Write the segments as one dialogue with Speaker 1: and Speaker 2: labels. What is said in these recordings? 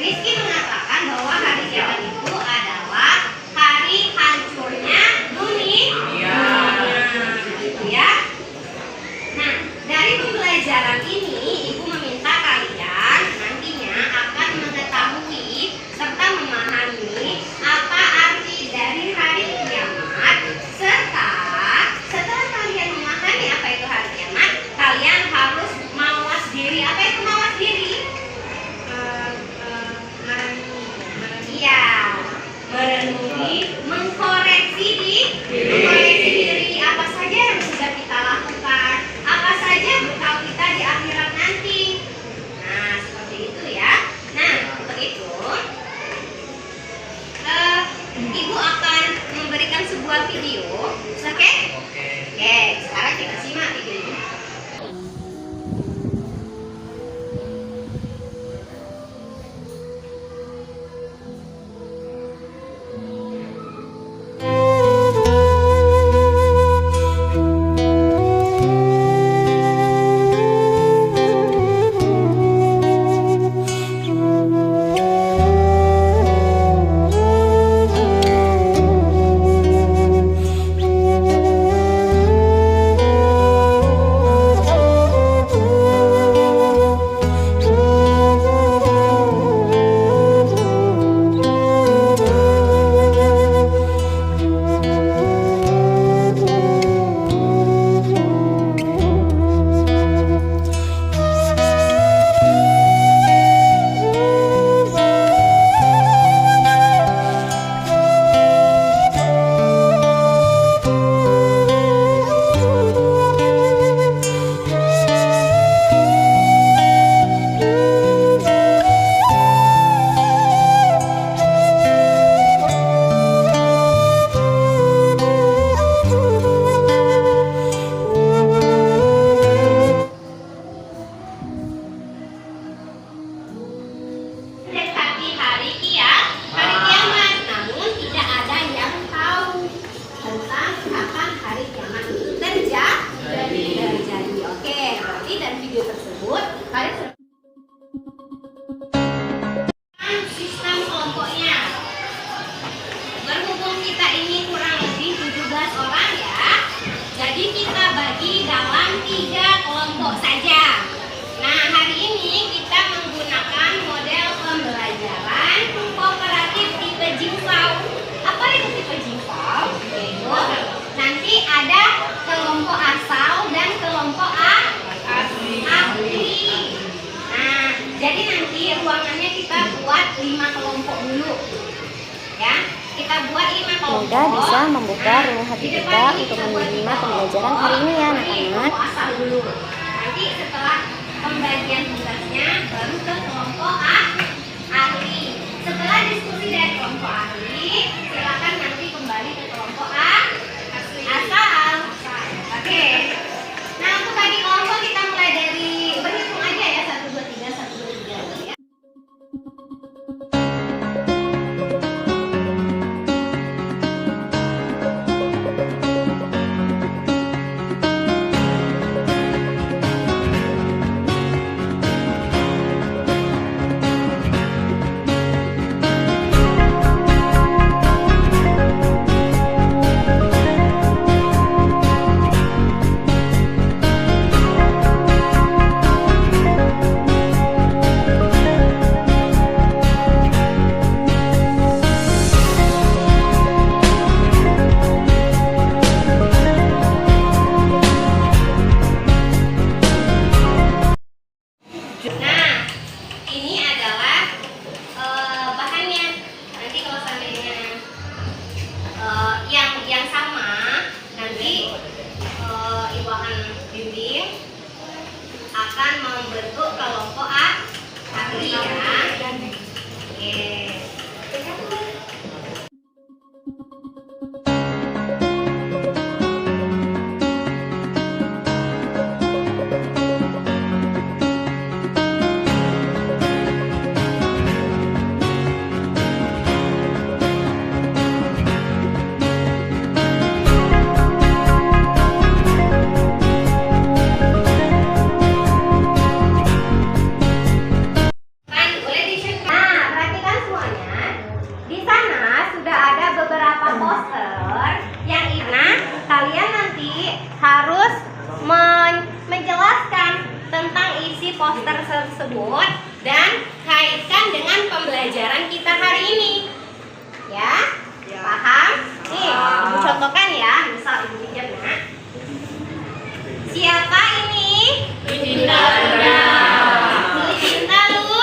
Speaker 1: Rizky mengatakan bahwa hari kiamat itu adalah hari hancurnya dunia. Ya. Nah, dari pembelajaran ini, Ibu meminta kalian nantinya akan mengetahui serta memahami apa arti dari hari kiamat, serta setelah kalian memahami apa itu hari kiamat, kalian harus mawas diri. Apa itu mawas diri? Iya, kelompok asal dan kelompok ahli. Nah, jadi nanti ruangannya kita buat 5 kelompok dulu. Ya, kita buat 5 kelompok.
Speaker 2: Semoga bisa membuka ruang hati kita untuk menerima pembelajaran hari ini ya anak-anak.
Speaker 1: Asal dulu. Nanti setelah pembagian tugasnya baru ke kelompok ahli. Setelah diskusi dari kelompok ahli, silakan nanti kembali ke kelompok asal. Oke. Nah, untuk bagi kelompok kita mulai dari berhitung aja ya, 1 2 3 1 2 3 ya. Nah, ini adalah bahannya. Nanti kalau seandainya yang sama, nanti Ibu akan bimbing akan membentuk kelompok ahli ya. Oke. Boleh di-share. Nah, perhatikan semuanya. Di sana sudah ada beberapa poster yang kalian nanti harus menjelaskan tentang isi poster tersebut dan kaitkan dengan pembelajaran kita hari ini. Ya? Paham? Nih, Ibu contohkan ya. Misal Ibu pinjam nak. Siapa ini? Cinta lu?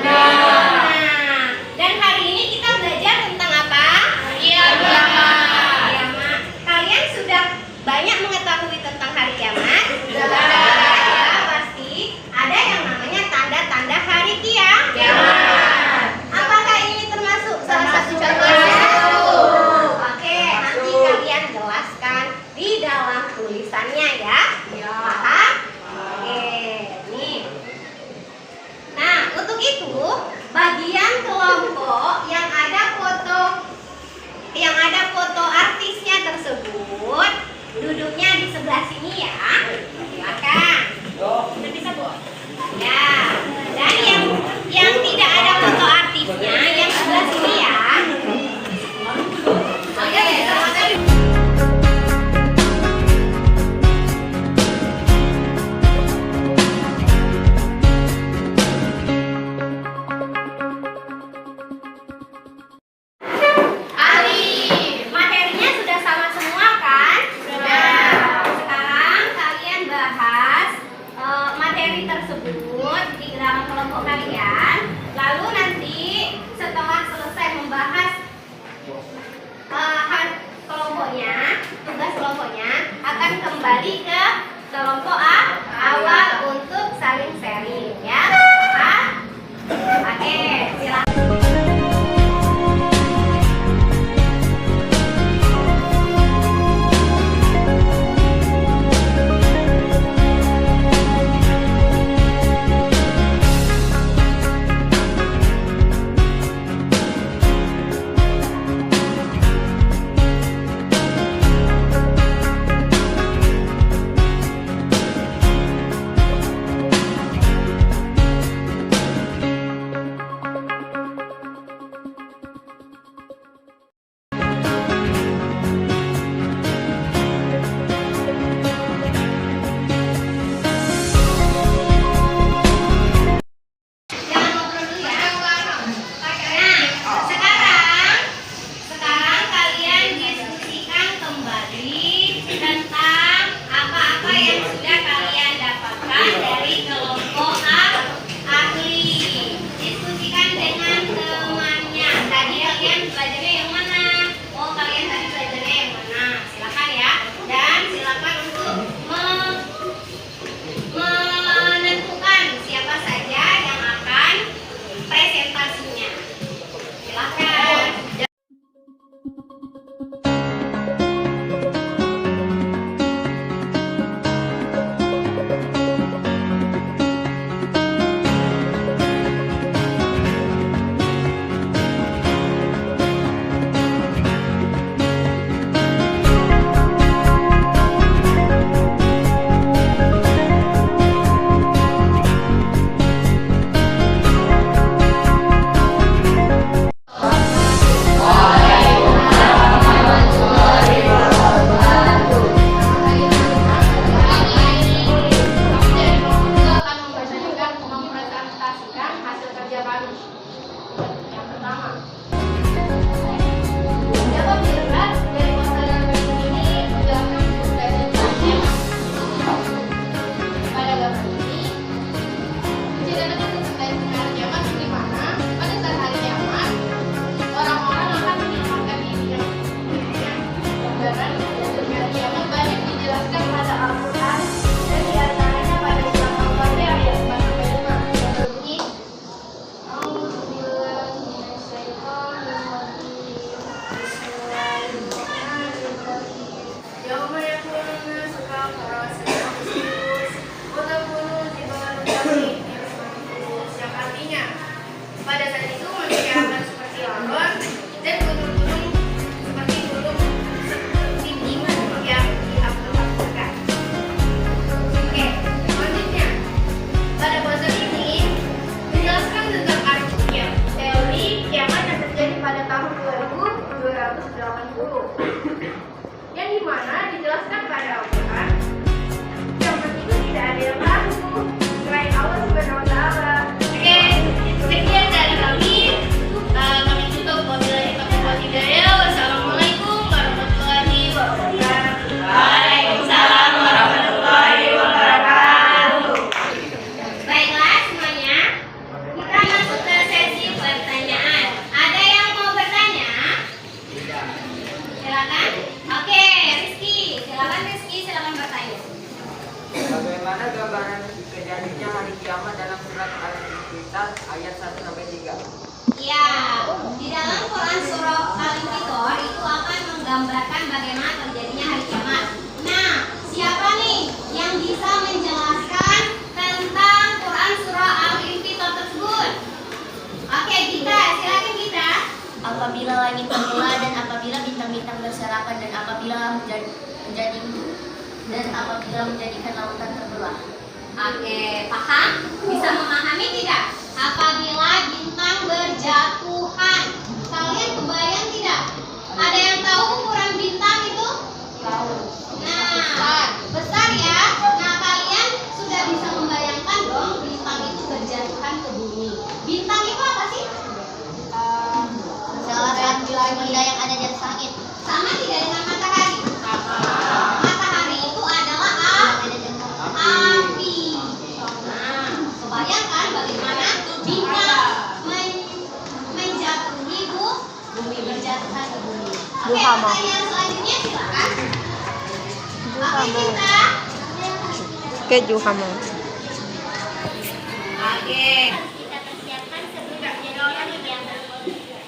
Speaker 1: Nah, dan hari ini kita belajar tentang apa? Kiamat. Kalian sudah banyak mengetahui tentang hari kiamat? Sudah. Ya, pasti ada yang namanya tanda-tanda hari kiamat. Apakah ini termasuk salah satu contohnya? Oke, nanti kalian jelaskan di dalam tulisannya ya. Paham? Oke, nih. Nah, untuk itu bagian kelompok yang ada foto artisnya tersebut duduknya di sebelah sini ya. Silakan. Sudah bisa, Bu? Ya. Dan yang tidak ada foto artisnya yang sebelah sini ya. Oke, silakan. Materinya sudah sama semua kan? Sudah. Sekarang
Speaker 3: Sebagaimana gambaran kejadiannya hari kiamat dalam surat Al-Infitar ayat 1-3.
Speaker 1: Ya, di dalam Quran surah Al-Infitar itu akan menggambarkan bagaimana terjadinya hari kiamat. Nah, siapa nih yang bisa menjelaskan tentang Quran surah Al-Infitar tersebut? Oke, kita silakan kita.
Speaker 2: Apabila langit terbelah dan apabila bintang-bintang berserakan dan apabila menjadikan lautan terbelah.
Speaker 1: Oke, paham? Bisa memahami tidak? Apabila bintang berjatuhan, kalian kebayang tidak? Ada yang tahu ukuran bintang itu?
Speaker 2: Tahu.
Speaker 1: Nah, besar ya. Nah, kalian sudah bisa membayangkan dong bintang itu berjatuhan ke bumi. Bintang itu apa sih?
Speaker 2: Salah satu benda yang ada di atas langit.
Speaker 1: Sama tidak dengan matahari? Matahari itu adalah api. Nah, kebayangkan bagaimana bintang menjatuhi bumi, berjatuhan ke bumi. Oke, pertanyaan selanjutnya silakan. Oke, kita.
Speaker 4: Keju hamam.
Speaker 1: Oke.
Speaker 2: Kita persiapkan sebelum menjadi orang yang dianggap.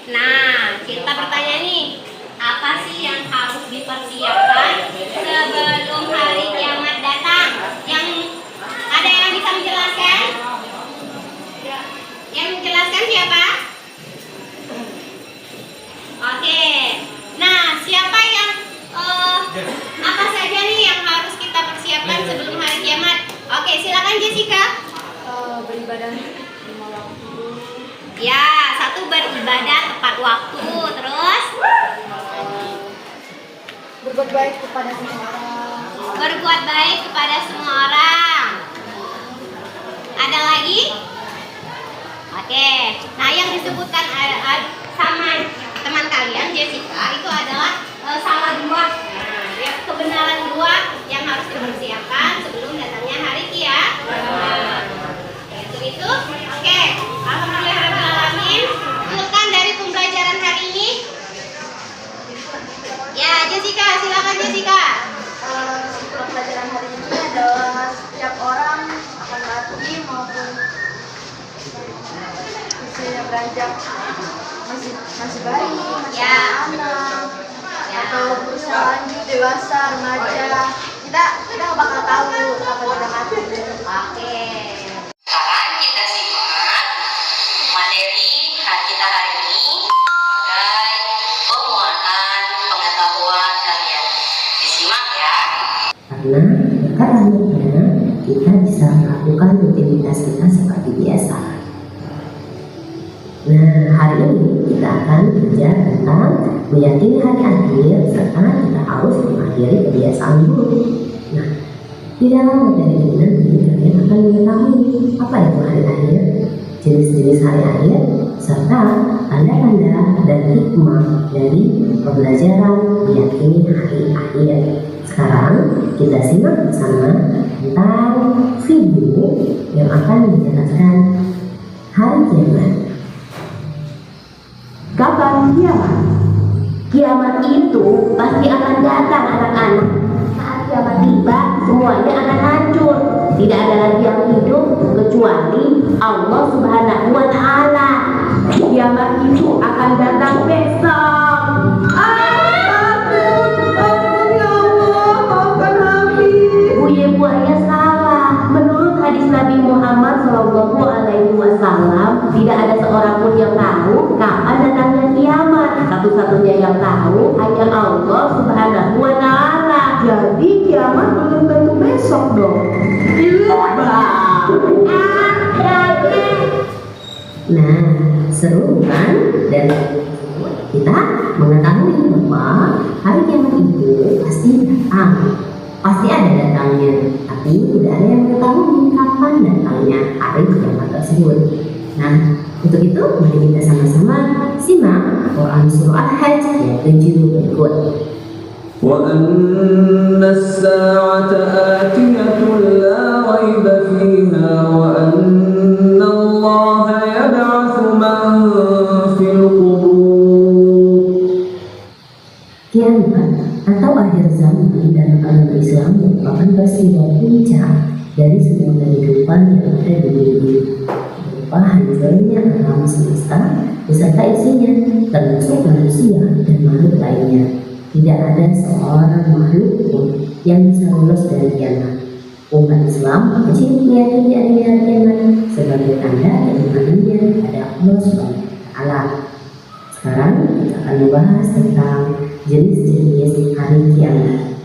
Speaker 1: Nah, kita bertanya nih, apa sih yang harus dipersiapkan sebelum hari kiamat datang? Yang ada yang bisa menjelaskan? Yang menjelaskan siapa? Oke. Nah, siapa yang apa saja nih yang harus kita persiapkan sebelum hari kiamat? Oke, silakan Jessica.
Speaker 2: Beribadah 5 waktu.
Speaker 1: Ya, satu beribadah tepat waktu, terus
Speaker 2: Berbuat baik kepada semua orang.
Speaker 1: berbuat baik kepada semua orang. Ada lagi? Oke. Nah, yang disebutkan sama teman kalian Jessica itu adalah salah dua. Nah, ya, kebenaran dua yang harus dipersiapkan sebelum datangnya hari kiamat. Itu. Oke. Alhamdulillahirobbilalamin. Teruskan dari pembelajaran hari ini. Ya, Jessica, silakan Jessica.
Speaker 2: Pelajaran hari ini adalah setiap orang akan mati maupun usianya beranjak masih bayi, masih
Speaker 1: Ya.
Speaker 2: anak,
Speaker 1: Ya.
Speaker 2: atau berusia lanjut, dewasa, remaja. Kita bakal tahu kapan kita mati.
Speaker 1: Oke.
Speaker 5: Sekarang kita simak materi kita hari ini sebagai penguatan pengetahuan kalian. Disimak ya.
Speaker 6: Karena dekat akhirnya kita bisa melakukan rutinitas kita seperti biasa. Nah, hari ini kita akan belajar tentang meyakini hari akhir serta kita harus mengakhiri kebiasaan buruk. Nah, di dalam materi ini nanti kalian akan mengetahui apa itu hari akhir, jenis-jenis hari akhir, serta tanda-tanda dan hikmah dari pembelajaran meyakini hari akhir. Sekarang kita simak bersama tentang video yang akan menjelaskan hari kiamat.
Speaker 7: Kapan kiamat? Kiamat itu pasti akan datang anak-anak. Saat kiamat tiba, semuanya akan hancur. Tidak ada lagi yang hidup kecuali Allah Subhanahu wa Ta'ala. Kiamat itu akan datang besok. Buaya salah. Menurut hadis Nabi Muhammad SAW, tidak ada seorang pun yang tahu kapan datangnya kiamat. Satu-satunya yang tahu hanya Allah Subhanahu wa Ta'ala. Jadi kiamat belum tentu besok dong.
Speaker 6: Nah, seru kan? Dan kita mengetahui bahwa hari kiamat itu pasti datang. Pasti ada datangnya, tapi tidak ada yang mengetahui kapan datangnya hari kiamat tersebut. Nah, untuk itu mari kita sama-sama simak Quran surah Al-Hajj ayat 7 berikut.
Speaker 8: وأن الساعة آتية لا ريب فيها وأن الله يبعث من في القبور.
Speaker 6: Kiamat atau akhir zaman dalam agama Islam merupakan peristiwa puncak dari kehidupan yang ada di bumi, berupa hancurnya alam semesta beserta isinya, termasuk manusia dan makhluk lainnya. Tidak ada seorang makhluk pun yang bisa lolos dari kiamat. Umat Islam wajib meyakini adanya kiamat sebagai tanda keimanannya pada Allah Subhanahu wa Ta'ala. Sekarang kita akan membahas tentang jenis-jenis hari kiamat.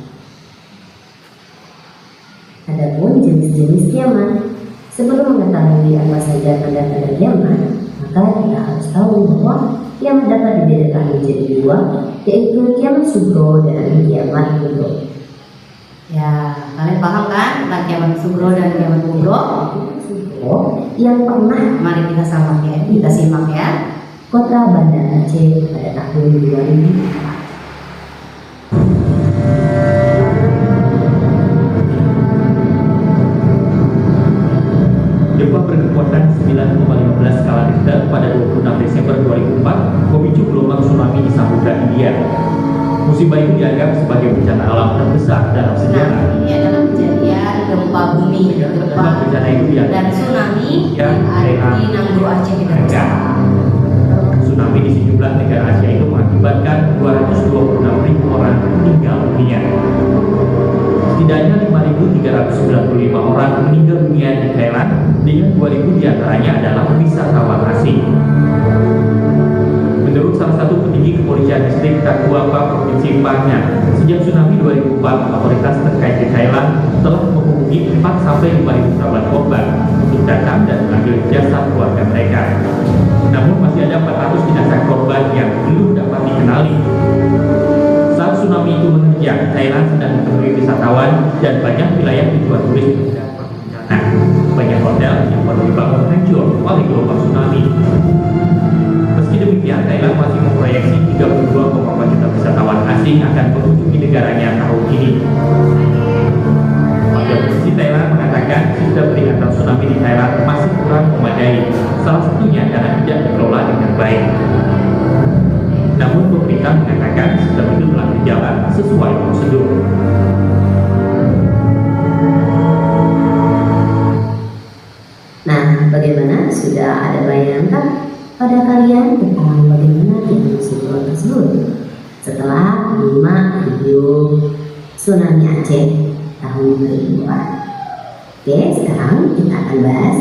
Speaker 6: Adapun jenis-jenis kiamat, sebelum mengetahui apa saja tanda-tanda kiamat, maka kita harus tahu bahwa kiamat dapat dibedakan menjadi dua, yaitu kiamat sugro dan kiamat kubro.
Speaker 7: Ya, kalian paham kan tentang kiamat sugro dan kiamat kubro?
Speaker 6: Yang pernah
Speaker 7: Mari kita simak ya.
Speaker 6: Kota Banda Aceh pada tahun 2004.
Speaker 9: Gempa berkekuatan 9,15 skala Richter pada 26 Desember 2004 memicu gelombang tsunami di Samudra Hindia. Musibah itu dianggap sebagai bencana alam terbesar dalam sejarah.
Speaker 7: Ini adalah kejadian gempa bumi, gempa
Speaker 9: bencana itu
Speaker 7: dan tsunami yang ada di Nanggro Aceh Darussalam.
Speaker 9: Tsunami di sejumlah negara Asia itu mengakibatkan 226.000 orang meninggal dunia. Setidaknya 5.395 orang meninggal dunia di Thailand, dengan 2.000 diantaranya adalah wisatawan asing. Menurut salah satu petinggi kepolisian distrik Taguapa, Provinsi Pahang, sejak tsunami 2004, otoritas terkait di Thailand telah menghubungi 4-5.000 kerabat korban untuk datang dan mengambil jasad keluarga mereka. Namun masih ada 400 jenazah korban yang belum dapat dikenali. Saat tsunami itu menerjang, Thailand sedang dipenuhi wisatawan dan banyak wilayah tujuan turis terdampak bencana. Banyak hotel yang baru dibangun hancur oleh gelombang tsunami. Meski demikian, Thailand masih memproyeksi 32,4 juta wisatawan asing akan mengunjungi negaranya tahun ini. Wakil Presiden Thailand mengatakan sistem peringatan tsunami di Thailand masih kurang memadai, salah satunya karena tidak dikelola dengan baik. Namun pemerintah mengatakan sistem itu telah berjalan sesuai prosedur.
Speaker 6: Nah, bagaimana? Sudah ada bayangan pada kalian tentang bagaimana kiamat sugro tersebut setelah 5 video tsunami Aceh tahun 2004. Oke, sekarang kita akan bahas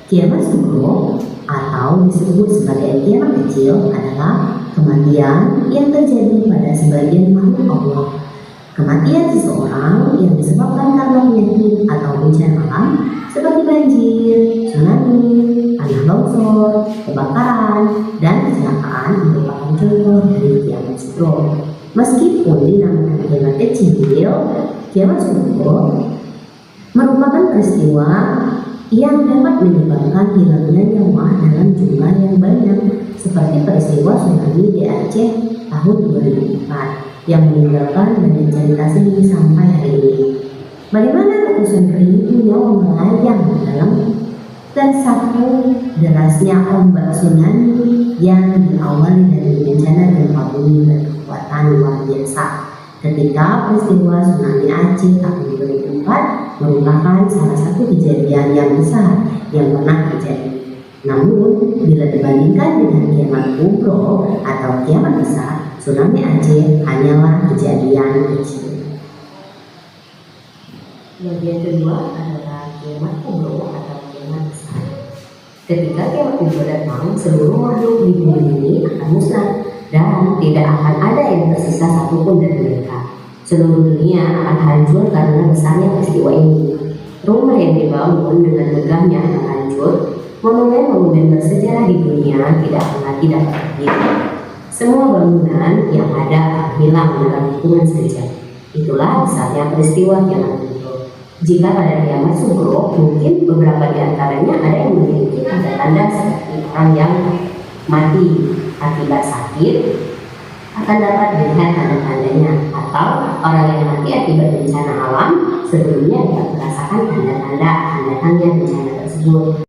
Speaker 6: kiamat sugro atau disebut sebagai kiamat kecil adalah kematian yang terjadi pada sebagian makhluk Allah. Kematian seseorang yang disebabkan karena penyakit atau bencana alam seperti banjir, tsunami, tanah longsor, kebakaran, dan kecelakaan merupakan contoh dari kiamat sugro. Meskipun dinamakan kiamat kecil, kiamat sugro merupakan peristiwa yang dapat menyebabkan hilangnya nyawa dalam jumlah yang banyak, seperti peristiwa tsunami di Aceh tahun 2004 yang meninggalkan banyak cerita sedih sampai hari ini. Bagaimana ratusan ribu nyawa melayang dalam tersapu derasnya ombak tsunami yang diawali dari bencana gempa bumi berkekuatan luar biasa. Ketika peristiwa tsunami Aceh tahun 2004 merupakan salah satu kejadian yang besar yang pernah terjadi. Namun, bila dibandingkan dengan kiamat kubro atau kiamat besar, tsunami Aceh hanyalah kejadian kecil. Yang kedua adalah kiamat kubro atau kiamat besar. Ketika kiamat kubro datang, seluruh makhluk di bumi ini akan musnah dan tidak akan ada yang tersisa satupun dari mereka. Seluruh dunia akan hancur karena besarnya peristiwa ini. Rumah yang dibangun dengan megahnya akan hancur. Monumen-monumen bersejarah di dunia tidak akan lagi dapat berdiri. Semua bangunan yang ada akan hilang dalam hitungan sekejap. Itulah besarnya peristiwa kiamat kubro. Jika pada kiamat sugro, mungkin beberapa di antaranya ada yang memiliki tanda-tanda seperti orang yang mati akibat sakit akan dapat dilihat tanda-tandanya, atau orang yang mati akibat bencana alam sebelumnya dapat merasakan tanda-tanda akan datangnya bencana tersebut.